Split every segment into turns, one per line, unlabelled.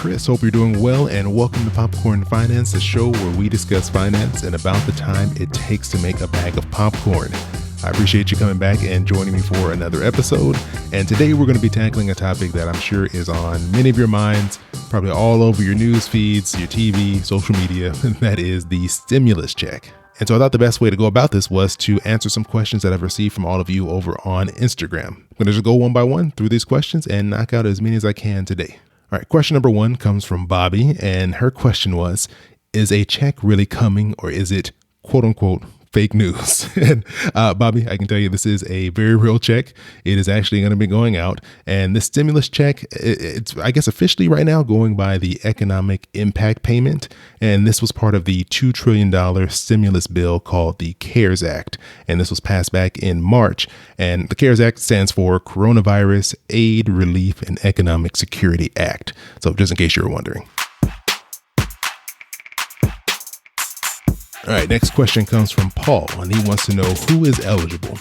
Chris. Hope you're doing well, and welcome to Popcorn Finance, the show where we discuss finance and about the time it takes to make a bag of popcorn. I appreciate you coming back and joining me for another episode. And today we're going to be tackling a topic that I'm sure is on many of your minds, probably all over your news feeds, your TV, social media, and that is the stimulus check. And so I thought the best way to go about this was to answer some questions that I've received from all of you over on Instagram. I'm going to just go one by one through these questions and knock out as many as I can today. All right, question number one comes from Bobby, and her question was, is a check really coming, or is it quote unquote fake news? And Bobby, I can tell you this is a very real check. It is actually going to be going out. And this stimulus check, it's, I guess, officially right now going by the economic impact payment. And this was part of the $2 trillion stimulus bill called the CARES Act. And this was passed back in March. And the CARES Act stands for Coronavirus Aid, Relief, and Economic Security Act. So just in case you were wondering. All right, next question comes from Paul, and he wants to know who is eligible.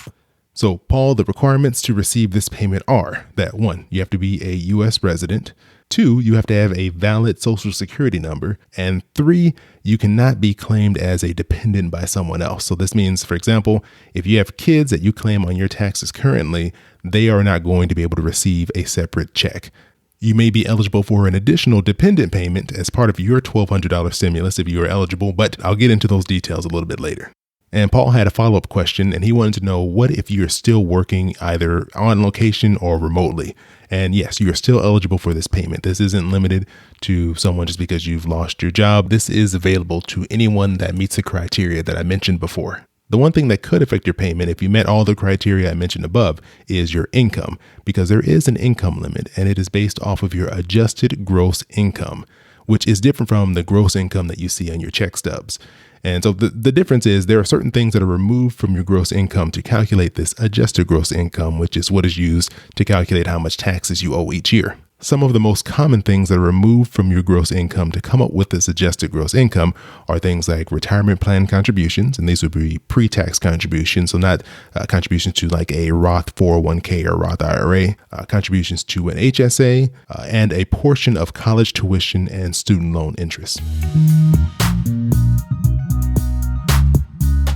So, Paul, the requirements to receive this payment are that 1, you have to be a U.S. resident, 2, you have to have a valid social security number, and 3, you cannot be claimed as a dependent by someone else. So this means, for example, if you have kids that you claim on your taxes currently, they are not going to be able to receive a separate check. You may be eligible for an additional dependent payment as part of your $1,200 stimulus if you are eligible, but I'll get into those details a little bit later. And Paul had a follow-up question, and he wanted to know what if you're still working either on location or remotely. And yes, you are still eligible for this payment. This isn't limited to someone just because you've lost your job. This is available to anyone that meets the criteria that I mentioned before. The one thing that could affect your payment if you met all the criteria I mentioned above is your income, because there is an income limit and it is based off of your adjusted gross income, which is different from the gross income that you see on your check stubs. And so the difference is there are certain things that are removed from your gross income to calculate this adjusted gross income, which is what is used to calculate how much taxes you owe each year. Some of the most common things that are removed from your gross income to come up with this adjusted gross income are things like retirement plan contributions, and these would be pre-tax contributions, so not contributions to like a Roth 401k or Roth IRA, contributions to an HSA, and a portion of college tuition and student loan interest.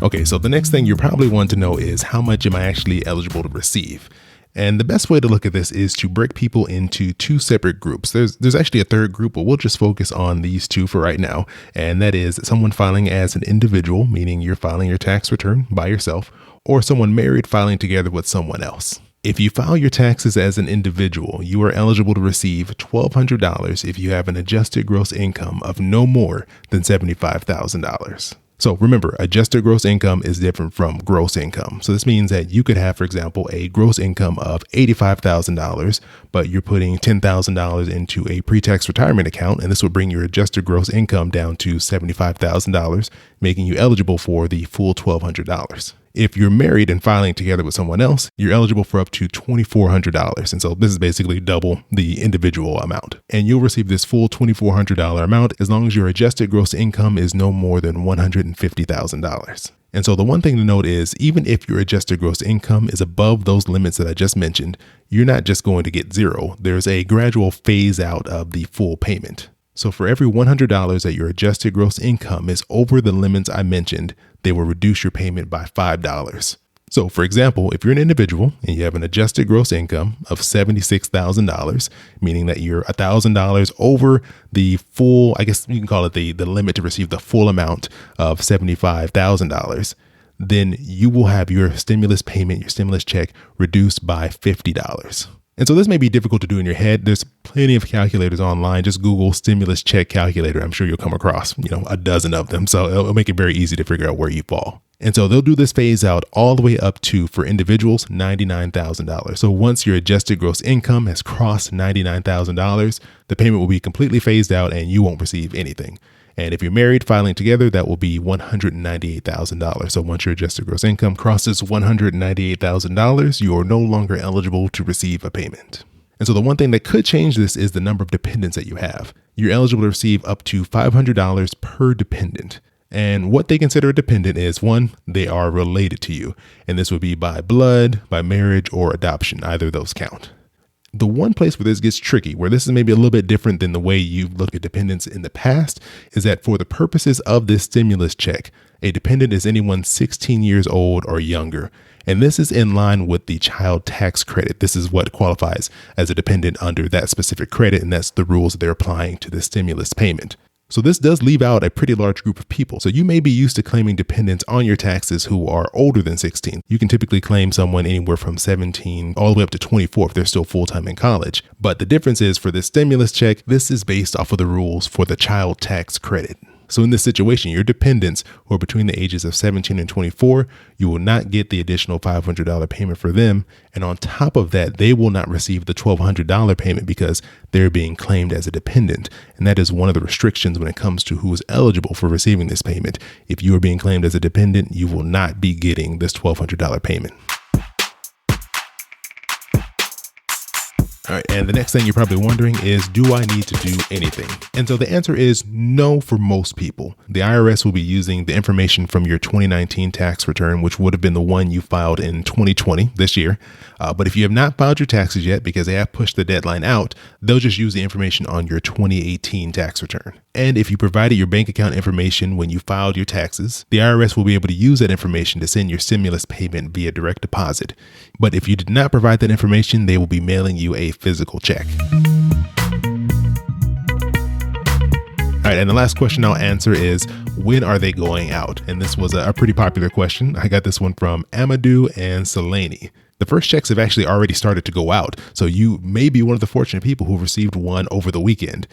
Okay, so the next thing you probably want to know is how much am I actually eligible to receive? And the best way to look at this is to break people into two separate groups. There's actually a third group, but we'll just focus on these two for right now. And that is someone filing as an individual, meaning you're filing your tax return by yourself, or someone married filing together with someone else. If you file your taxes as an individual, you are eligible to receive $1,200 if you have an adjusted gross income of no more than $75,000. So remember, adjusted gross income is different from gross income. So this means that you could have, for example, a gross income of $85,000, but you're putting $10,000 into a pre-tax retirement account, and this would bring your adjusted gross income down to $75,000, making you eligible for the full $1,200. If you're married and filing together with someone else, you're eligible for up to $2,400. And so this is basically double the individual amount. And you'll receive this full $2,400 amount as long as your adjusted gross income is no more than $150,000. And so the one thing to note is even if your adjusted gross income is above those limits that I just mentioned, you're not just going to get zero. There's a gradual phase out of the full payment. So for every $100 that your adjusted gross income is over the limits I mentioned, they will reduce your payment by $5. So for example, if you're an individual and you have an adjusted gross income of $76,000, meaning that you're $1,000 over the full, I guess you can call it the limit to receive the full amount of $75,000, then you will have your stimulus payment, your stimulus check reduced by $50. And so this may be difficult to do in your head. There's plenty of calculators online. Just Google stimulus check calculator. I'm sure you'll come across, a dozen of them. So it'll make it very easy to figure out where you fall. And so they'll do this phase out all the way up to, for individuals, $99,000. So once your adjusted gross income has crossed $99,000, the payment will be completely phased out and you won't receive anything. And if you're married filing together, that will be $198,000. So once your adjusted gross income crosses $198,000, you are no longer eligible to receive a payment. And so the one thing that could change this is the number of dependents that you have. You're eligible to receive up to $500 per dependent. And what they consider a dependent is, 1, they are related to you. And this would be by blood, by marriage, or adoption. Either of those count. The one place where this gets tricky, where this is maybe a little bit different than the way you've looked at dependents in the past, is that for the purposes of this stimulus check, a dependent is anyone 16 years old or younger. And this is in line with the child tax credit. This is what qualifies as a dependent under that specific credit, and that's the rules that they're applying to the stimulus payment. So this does leave out a pretty large group of people. So you may be used to claiming dependents on your taxes who are older than 16. You can typically claim someone anywhere from 17 all the way up to 24 if they're still full-time in college. But the difference is for this stimulus check, this is based off of the rules for the child tax credit. So in this situation, your dependents who are between the ages of 17 and 24, you will not get the additional $500 payment for them. And on top of that, they will not receive the $1,200 payment because they're being claimed as a dependent. And that is one of the restrictions when it comes to who is eligible for receiving this payment. If you are being claimed as a dependent, you will not be getting this $1,200 payment. All right, and the next thing you're probably wondering is, do I need to do anything? And so the answer is no for most people. The IRS will be using the information from your 2019 tax return, which would have been the one you filed in 2020, this year. But if you have not filed your taxes yet because they have pushed the deadline out, they'll just use the information on your 2018 tax return. And if you provided your bank account information when you filed your taxes, the IRS will be able to use that information to send your stimulus payment via direct deposit. But if you did not provide that information, they will be mailing you a physical check. All right, and the last question I'll answer is, when are they going out? And this was a pretty popular question. I got this one from Amadou and Selene. The first checks have actually already started to go out, so you may be one of the fortunate people who received one over the weekend.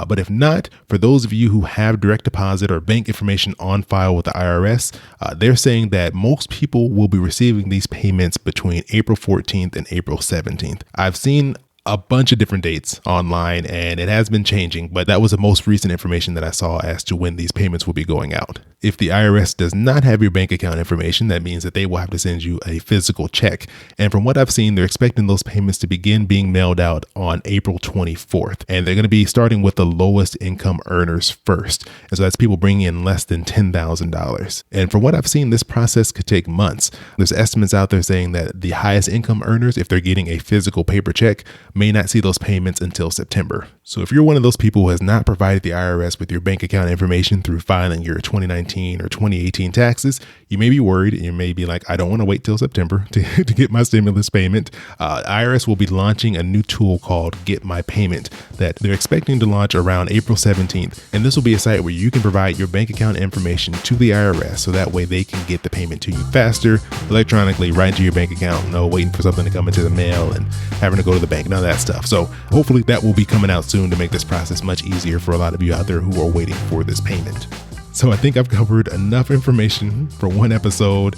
But if not, for those of you who have direct deposit or bank information on file with the IRS, they're saying that most people will be receiving these payments between April 14th and April 17th. I've seen a bunch of different dates online and it has been changing, but that was the most recent information that I saw as to when these payments will be going out. If the IRS does not have your bank account information, that means that they will have to send you a physical check. And from what I've seen, they're expecting those payments to begin being mailed out on April 24th. And they're going to be starting with the lowest income earners first. And so that's people bringing in less than $10,000. And from what I've seen, this process could take months. There's estimates out there saying that the highest income earners, if they're getting a physical paper check, may not see those payments until September. So if you're one of those people who has not provided the IRS with your bank account information through filing your 2019 or 2018 taxes, you may be worried. You may be like, I don't want to wait till September to get my stimulus payment. IRS will be launching a new tool called Get My Payment that they're expecting to launch around April 17th. And this will be a site where you can provide your bank account information to the IRS so that way they can get the payment to you faster, electronically, right into your bank account. No waiting for something to come into the mail and having to go to the bank, none of that stuff. So hopefully that will be coming out soon to make this process much easier for a lot of you out there who are waiting for this payment. So I think I've covered enough information for one episode.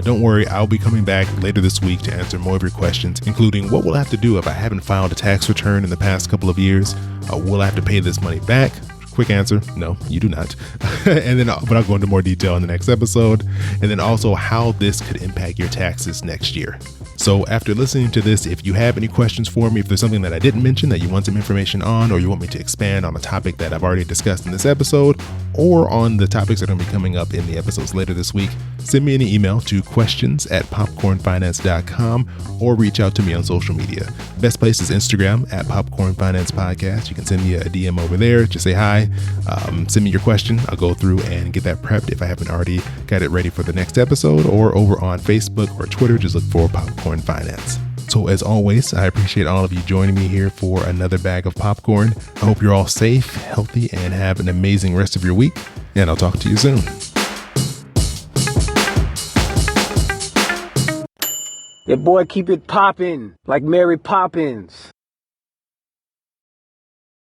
Don't worry, I'll be coming back later this week to answer more of your questions, including what will I have to do if I haven't filed a tax return in the past couple of years? Will I have to pay this money back? Quick answer, no, you do not. But I'll go into more detail in the next episode. And then also how this could impact your taxes next year. So after listening to this, if you have any questions for me, if there's something that I didn't mention that you want some information on, or you want me to expand on a topic that I've already discussed in this episode, or on the topics that are going to be coming up in the episodes later this week, send me an email to questions@popcornfinance.com or reach out to me on social media. Best place is Instagram @popcornfinancepodcast. You can send me a DM over there. Just say hi, send me your question. I'll go through and get that prepped if I haven't already got it ready for the next episode, or over on Facebook or Twitter, just look for Popcorn Finance. So as always, I appreciate all of you joining me here for another bag of popcorn. I hope you're all safe, healthy, and have an amazing rest of your week. And I'll talk to you soon.
Your boy keep it poppin' like Mary Poppins.